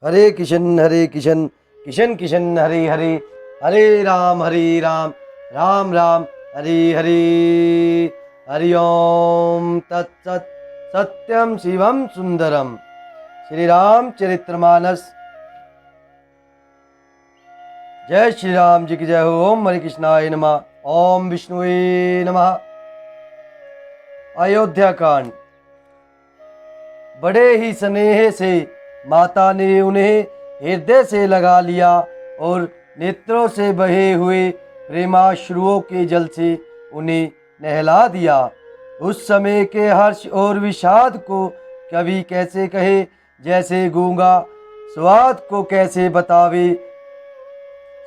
हरे किशन किशन किशन हरे हरे, हरे राम राम राम हरे हरे। हरि ओम तत्सत। सत्यम शिवम सुंदरम। श्री राम चरित्रमानस। जय श्री राम जी की जय हो। ओम हरे कृष्णाय नमः। ओम विष्णुवे नमः। अयोध्या कांड। बड़े ही स्नेह से माता ने उन्हें हृदय से लगा लिया और नेत्रों से बहे हुए प्रेमाश्रुओं के जल से उन्हें नहला दिया। उस समय के हर्ष और विषाद को कवि कैसे कहे, जैसे गूंगा स्वाद को कैसे बतावे।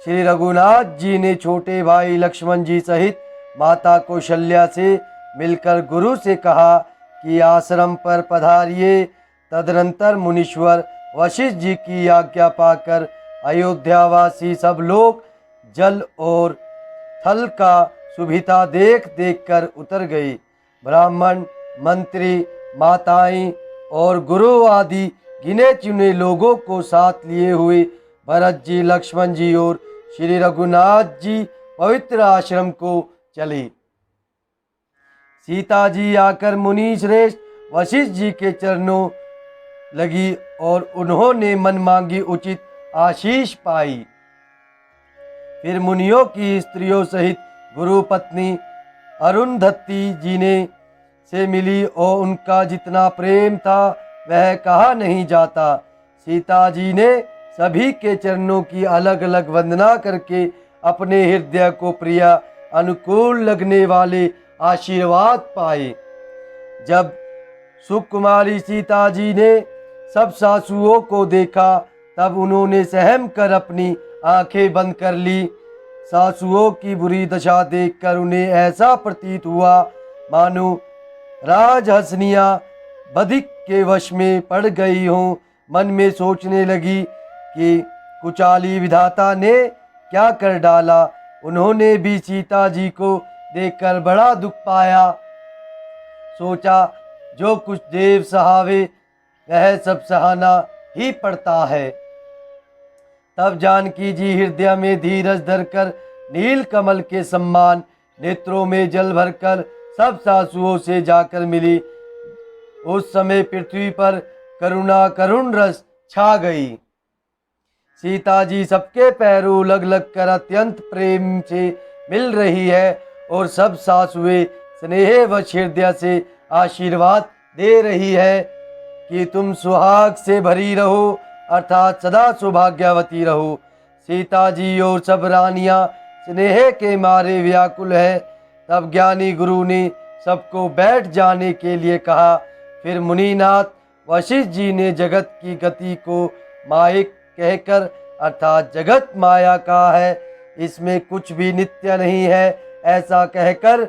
श्री रघुनाथ जी ने छोटे भाई लक्ष्मण जी सहित माता कौशल्या से मिलकर गुरु से कहा कि आश्रम पर पधारिए। तदनंतर मुनीश्वर वशिष्ठ जी की आज्ञा पाकर अयोध्यावासी सब लोग जल और थल का सुविधा देख देख कर उतर गए। ब्राह्मण, मंत्री, माताएं और गुरु आदि गिने चुने लोगों को साथ लिए हुए भरत जी, लक्ष्मण जी और श्री रघुनाथ जी पवित्र आश्रम को चले। सीता जी आकर मुनि श्रेष्ठ वशिष्ठ जी के चरणों लगी और उन्होंने मन मांगी उचित आशीष पाई। फिर मुनियों की स्त्रियों सहित गुरु पत्नी अरुंधति जी ने से मिली और उनका जितना प्रेम था वह कहा नहीं जाता। सीता जी ने सभी के चरणों की अलग अलग वंदना करके अपने हृदय को प्रिय अनुकूल लगने वाले आशीर्वाद पाए। जब सुकुमारी सीता जी ने सब सासुओं को देखा तब उन्होंने सहम कर अपनी आंखें बंद कर ली। सासुओं की बुरी दशा देखकर उन्हें ऐसा प्रतीत हुआ मानो राजहंसनियां बधिक के वश में पड़ गई हों। मन में सोचने लगी कि कुचाली विधाता ने क्या कर डाला। उन्होंने भी सीता जी को देखकर बड़ा दुख पाया। सोचा जो कुछ देव सहावे वह सब सहाना ही पड़ता है। तब जानकी जी हृदय में धीरज धरकर नील कमल के सम्मान नेत्रों में जल भरकर सब सासुओं से जाकर मिली। उस समय पृथ्वी पर करुणा करुण रस छा गई। सीता जी सबके पैरों लग लग कर अत्यंत प्रेम से मिल रही है और सब सासुएं स्नेह व हृदय से आशीर्वाद दे रही है कि तुम सुहाग से भरी रहो, अर्थात सदा सौभाग्यवती रहो। सीता जी और सब रानियां स्नेह के मारे व्याकुल है। तब ज्ञानी गुरु ने सबको बैठ जाने के लिए कहा। फिर मुनिनाथ वशिष्ठ जी ने जगत की गति को माइक कहकर, अर्थात जगत माया का है, इसमें कुछ भी नित्य नहीं है, ऐसा कहकर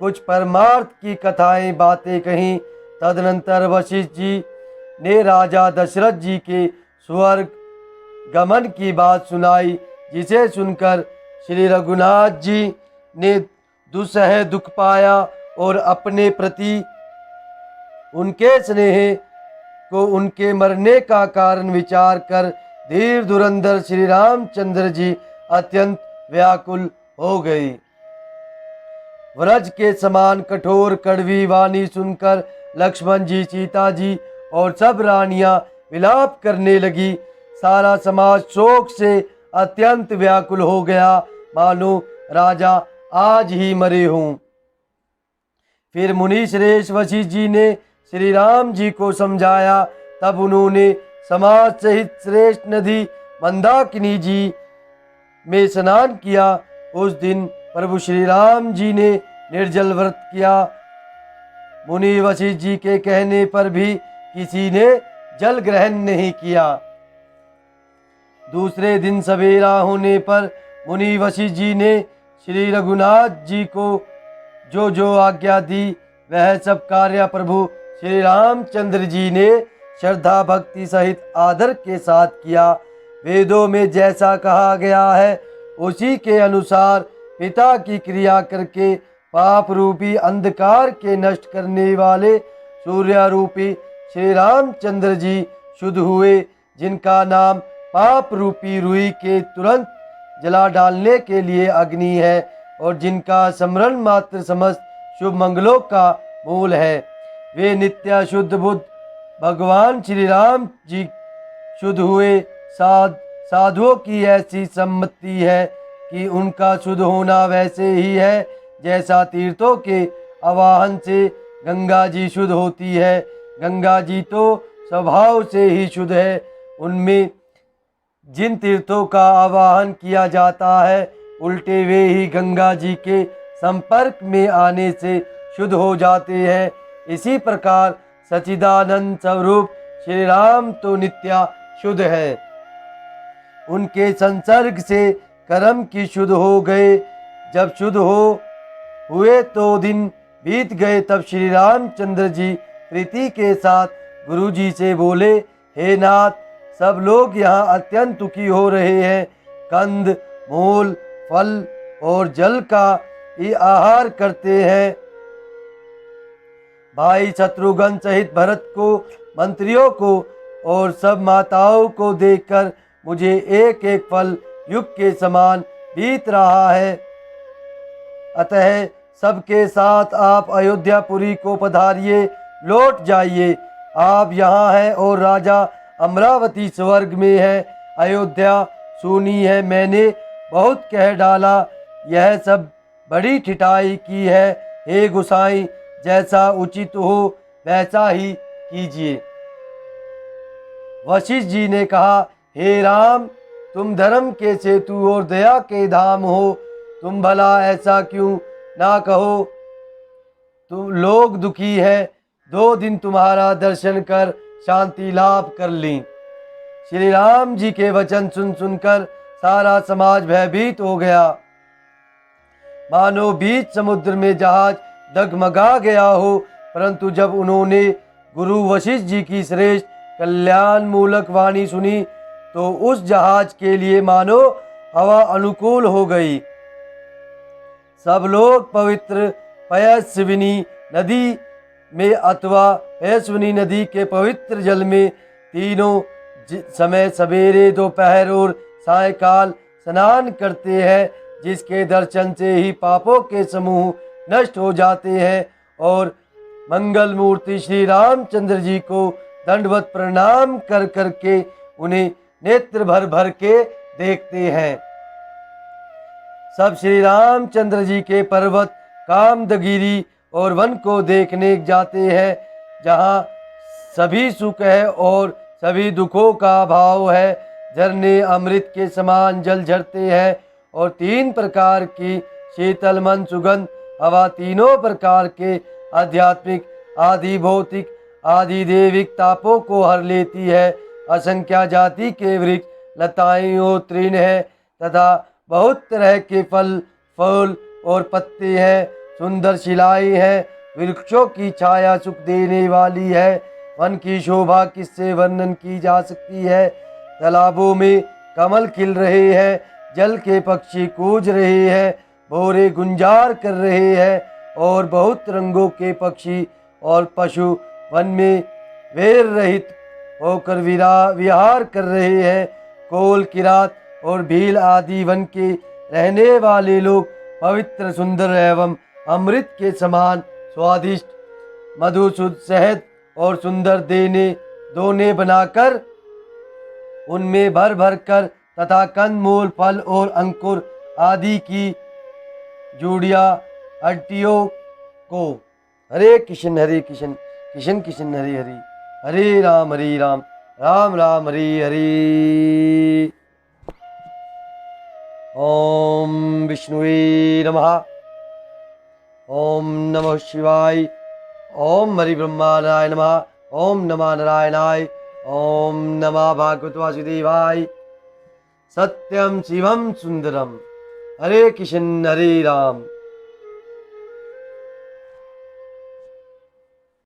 कुछ परमार्थ की कथाएं बातें कहीं। तदनंतर वशिष्ठ जी ने राजा दशरथ जी के स्वर्ग गमन की बात सुनाई, जिसे सुनकर श्री रघुनाथ जी ने दुसह दुख पाया और अपने प्रति उनके स्नेह को उनके मरने का कारण विचार कर धीर धुरंधर श्री रामचंद्र जी अत्यंत व्याकुल हो गए। व्रज के समान कठोर कड़वी वाणी सुनकर लक्ष्मण जी, सीता जी और सब रानियां विलाप करने लगी। सारा समाज शोक से अत्यंत व्याकुल हो गया, मानो राजा आज ही मरे हों। फिर मुनि श्रेष्ठ वशिष्ठ जी ने श्री राम जी को समझाया। तब उन्होंने समाज सहित श्रेष्ठ नदी मंदाकिनी जी में स्नान किया। उस दिन प्रभु श्री राम जी ने निर्जल व्रत किया। मुनि वशिष्ठ जी के कहने पर भी किसी ने जल ग्रहण नहीं किया। दूसरे दिन सवेरा होने पर मुनि वशिष्ठ जी ने श्री रघुनाथ जी को जो जो आज्ञा दी वह सब कार्य प्रभु श्री रामचंद्र जी ने श्रद्धा भक्ति सहित आदर के साथ किया। वेदों में जैसा कहा गया है उसी के अनुसार पिता की क्रिया करके पाप रूपी अंधकार के नष्ट करने वाले सूर्य रूपी श्री रामचंद्र जी शुद्ध हुए। जिनका नाम पाप रूपी रुई के तुरंत जला डालने के लिए अग्नि है और जिनका स्मरण मात्र समस्त शुभ मंगलों का मूल है। वे नित्य शुद्ध बुद्ध भगवान श्री राम जी शुद्ध हुए साधुओं की ऐसी सम्मति है कि उनका शुद्ध होना वैसे ही है जैसा तीर्थों के आवाहन से गंगा जी शुद्ध होती है। गंगा जी तो स्वभाव से ही शुद्ध है, उनमें जिन तीर्थों का आवाहन किया जाता है उल्टे वे ही गंगा जी के संपर्क में आने से शुद्ध हो जाते हैं। इसी प्रकार सच्चिदानंद स्वरूप श्री राम तो नित्य शुद्ध है, उनके संसर्ग से कर्म की शुद्ध हो गए। जब शुद्ध हुए तो दिन बीत गए। तब श्री रामचंद्र जी प्रीति के साथ गुरु जी से बोले, हे नाथ, सब लोग यहाँ अत्यंत दुखी हो रहे हैं। कंद मूल फल और जल का ही आहार करते हैं। भाई शत्रुघ्न सहित भरत को, मंत्रियों को और सब माताओं को देखकर मुझे एक एक फल युग के समान बीत रहा है। अतः सबके साथ आप अयोध्यापुरी को पधारिए, लौट जाइए। आप यहाँ हैं और राजा अमरावती स्वर्ग में है। अयोध्या सुनी है, मैंने बहुत कह डाला, यह सब बड़ी ठिठाई की है। हे गुसाई, जैसा उचित हो वैसा ही कीजिए। वशिष्ठ जी ने कहा, हे राम, तुम धर्म के सेतु और दया के धाम हो, तुम भला ऐसा क्यों ना कहो। तुम लोग दुखी है, 2 दिन तुम्हारा दर्शन कर शांति लाभ कर ली। श्री राम जी के वचन सुनकर सारा समाज भयभीत हो गया, मानो बीच समुद्र में जहाज डगमगा गया हो। परंतु जब उन्होंने गुरु वशिष्ठ जी की श्रेष्ठ कल्याण मूलक वाणी सुनी तो उस जहाज के लिए मानो हवा अनुकूल हो गई। सब लोग पवित्र पयस्विनी नदी में अथवा पयस्विनी नदी के पवित्र जल में तीनों समय सवेरे, दोपहर और सायकाल स्नान करते हैं, जिसके दर्शन से ही पापों के समूह नष्ट हो जाते हैं और मंगल मूर्ति श्री रामचंद्र जी को दंडवत प्रणाम कर करके उन्हें नेत्र भर भर के देखते हैं। सब श्री रामचंद्र जी के पर्वत कामदगिरी और वन को देखने जाते हैं, जहाँ सभी सुख है और सभी दुखों का अभाव है। झरने अमृत के समान जल झरते हैं और 3 प्रकार की शीतल मन सुगंध हवा तीनों प्रकार के आध्यात्मिक, आदि भौतिक, आदि देविक तापों को हर लेती है। असंख्या जाति के वृक्ष, लताएं और तृण है तथा बहुत तरह के फल और पत्ते हैं। सुंदर शिलाएं हैं, वृक्षों की छाया सुख देने वाली है। वन की शोभा किससे वर्णन की जा सकती है। तालाबों में कमल खिल रहे हैं, जल के पक्षी कूज रहे हैं, भौरे गुंजार कर रहे हैं और बहुत रंगों के पक्षी और पशु वन में वैर रहित होकर विहार कर रहे हैं। कोल, किरात और भील आदि वन के रहने वाले लोग पवित्र, सुंदर एवं अमृत के समान स्वादिष्ट मधु, शुद्ध शहद और सुंदर दोने बनाकर उनमें भर भर कर तथा कंद मूल फल और अंकुर आदि की जूड़िया हड्डियों को। हरे कृष्ण कृष्ण कृष्ण हरे हरे, हरे राम राम राम हरे हरे। ओम विष्णुवे नमः। ओम नमः शिवाय। ओम हरि ब्रह्मानाय नमः। ओम नमः नारायणाय। ओम नमः भागवत वासुदेवाय। सत्यम शिवम सुंदरम। हरे कृष्ण हरे राम